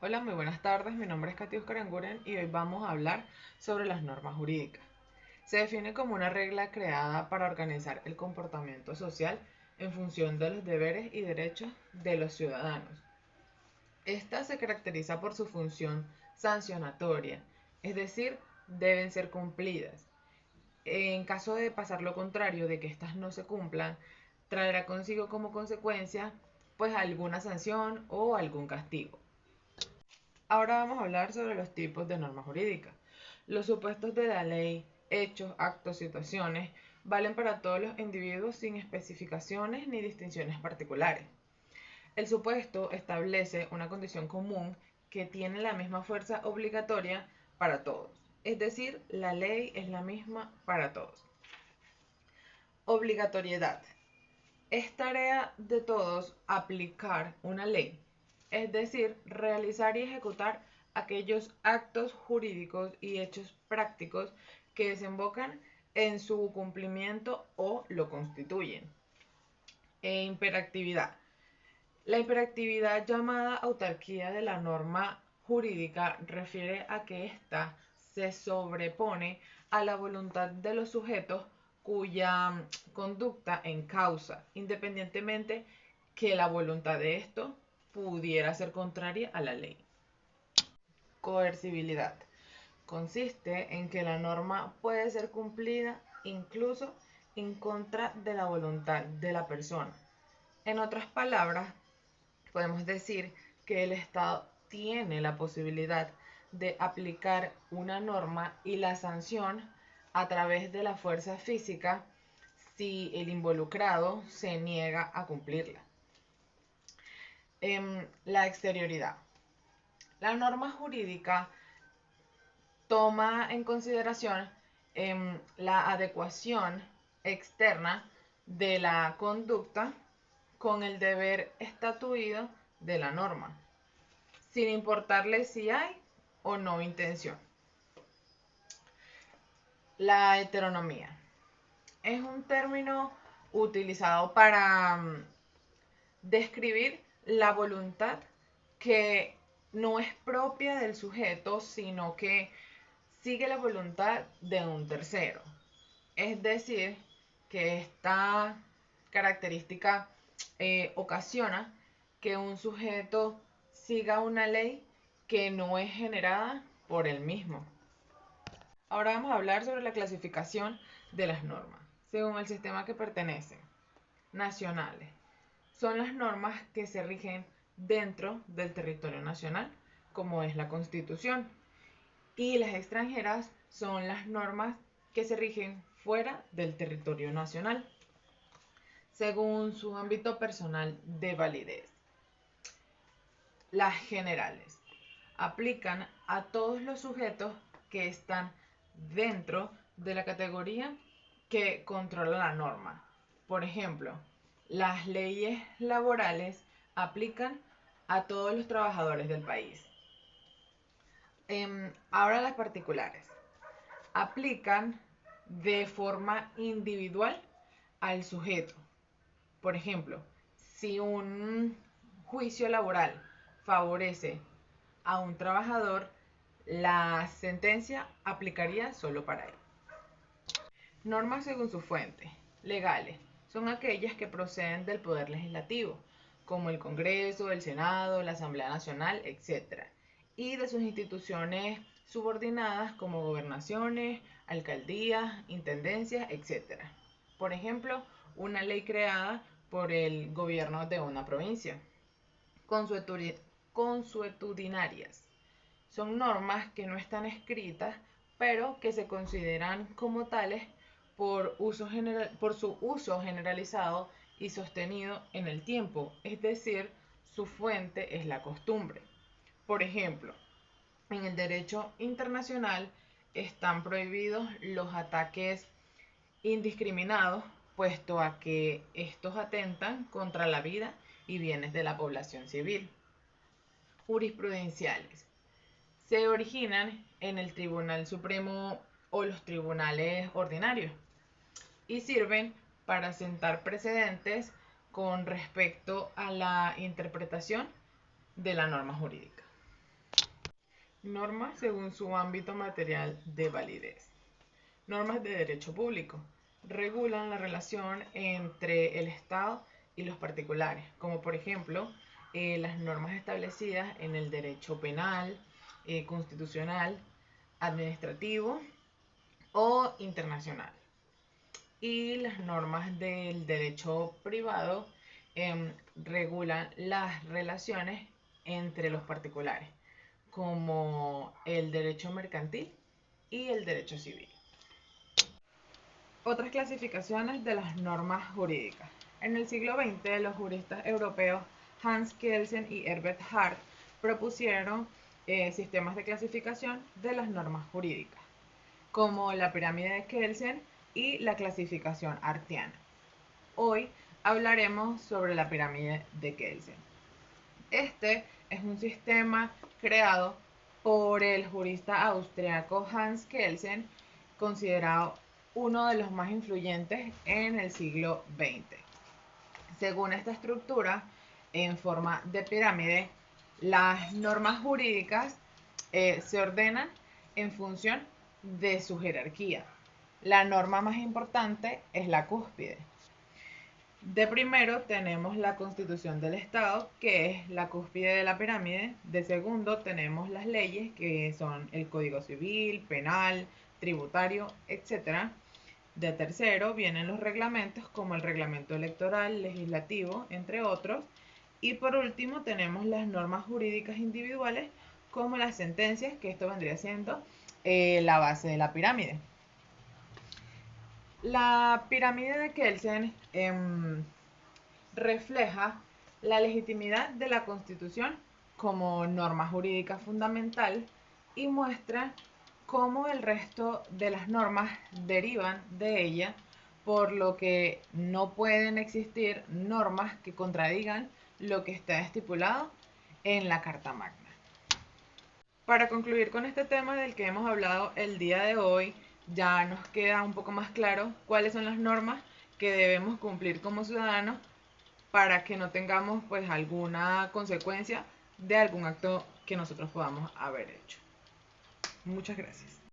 Hola, muy buenas tardes. Mi nombre es Katius Caranguren y hoy vamos a hablar sobre las normas jurídicas. Se define como una regla creada para organizar el comportamiento social en función de los deberes y derechos de los ciudadanos. Esta se caracteriza por su función sancionatoria, es decir, deben ser cumplidas. En caso de pasar lo contrario, de que éstas no se cumplan, traerá consigo como consecuencia pues alguna sanción o algún castigo. Ahora vamos a hablar sobre los tipos de normas jurídicas. Los supuestos de la ley, hechos, actos, situaciones, valen para todos los individuos sin especificaciones ni distinciones particulares. El supuesto establece una condición común que tiene la misma fuerza obligatoria para todos. Es decir, la ley es la misma para todos. Obligatoriedad. Es tarea de todos aplicar una ley, es decir, realizar y ejecutar aquellos actos jurídicos y hechos prácticos que desembocan en su cumplimiento o lo constituyen. Imperatividad. La imperatividad, llamada autarquía de la norma jurídica, refiere a que ésta se sobrepone a la voluntad de los sujetos cuya conducta en causa, independientemente que la voluntad de esto pudiera ser contraria a la ley. Coercibilidad. Consiste en que la norma puede ser cumplida incluso en contra de la voluntad de la persona. En otras palabras, podemos decir que el Estado tiene la posibilidad de aplicar una norma y la sanción a través de la fuerza física si el involucrado se niega a cumplirla. La exterioridad. La norma jurídica toma en consideración la adecuación externa de la conducta con el deber estatuido de la norma, sin importarle si hay o no intención. La heteronomía es un término utilizado para describir la voluntad que no es propia del sujeto, sino que sigue la voluntad de un tercero. Es decir, que esta característica ocasiona que un sujeto siga una ley que no es generada por él mismo. Ahora vamos a hablar sobre la clasificación de las normas, según el sistema que pertenecen. Nacionales. Son las normas que se rigen dentro del territorio nacional, como es la Constitución. Y las extranjeras son las normas que se rigen fuera del territorio nacional, según su ámbito personal de validez. Las generales aplican a todos los sujetos que están dentro de la categoría que controla la norma. Por ejemplo, las leyes laborales aplican a todos los trabajadores del país. Ahora las particulares. Aplican de forma individual al sujeto. Por ejemplo, si un juicio laboral favorece a un trabajador, la sentencia aplicaría solo para él. Normas según su fuente. Legales. Son aquellas que proceden del Poder Legislativo, como el Congreso, el Senado, la Asamblea Nacional, etc. Y de sus instituciones subordinadas como gobernaciones, alcaldías, intendencias, etc. Por ejemplo, una ley creada por el gobierno de una provincia. Consuetudinarias. Son normas que no están escritas, pero que se consideran como tales por su uso generalizado y sostenido en el tiempo, es decir, su fuente es la costumbre. Por ejemplo, en el derecho internacional están prohibidos los ataques indiscriminados, puesto a que estos atentan contra la vida y bienes de la población civil. Jurisprudenciales. Se originan en el Tribunal Supremo o los tribunales ordinarios y sirven para sentar precedentes con respecto a la interpretación de la norma jurídica. Normas según su ámbito material de validez. Normas de derecho público. Regulan la relación entre el Estado y los particulares, como por ejemplo las normas establecidas en el derecho penal, constitucional, administrativo o internacional. Y las normas del derecho privado regulan las relaciones entre los particulares, como el derecho mercantil y el derecho civil. Otras clasificaciones de las normas jurídicas. En el siglo XX, los juristas europeos Hans Kelsen y Herbert Hart propusieron sistemas de clasificación de las normas jurídicas, como la pirámide de Kelsen y la clasificación artiana. Hoy hablaremos sobre la pirámide de Kelsen. Este es un sistema creado por el jurista austriaco Hans Kelsen, considerado uno de los más influyentes en el siglo XX. Según esta estructura, en forma de pirámide, las normas jurídicas se ordenan en función de su jerarquía. La norma más importante es la cúspide. De primero tenemos la Constitución del Estado, que es la cúspide de la pirámide. De segundo tenemos las leyes, que son el Código Civil, Penal, Tributario, etc. De tercero vienen los reglamentos, como el reglamento electoral, legislativo, entre otros. Y por último tenemos las normas jurídicas individuales, como las sentencias, que esto vendría siendo la base de la pirámide. La pirámide de Kelsen refleja la legitimidad de la Constitución como norma jurídica fundamental y muestra cómo el resto de las normas derivan de ella, por lo que no pueden existir normas que contradigan lo que está estipulado en la Carta Magna. Para concluir con este tema del que hemos hablado el día de hoy, ya nos queda un poco más claro cuáles son las normas que debemos cumplir como ciudadanos para que no tengamos pues alguna consecuencia de algún acto que nosotros podamos haber hecho. Muchas gracias.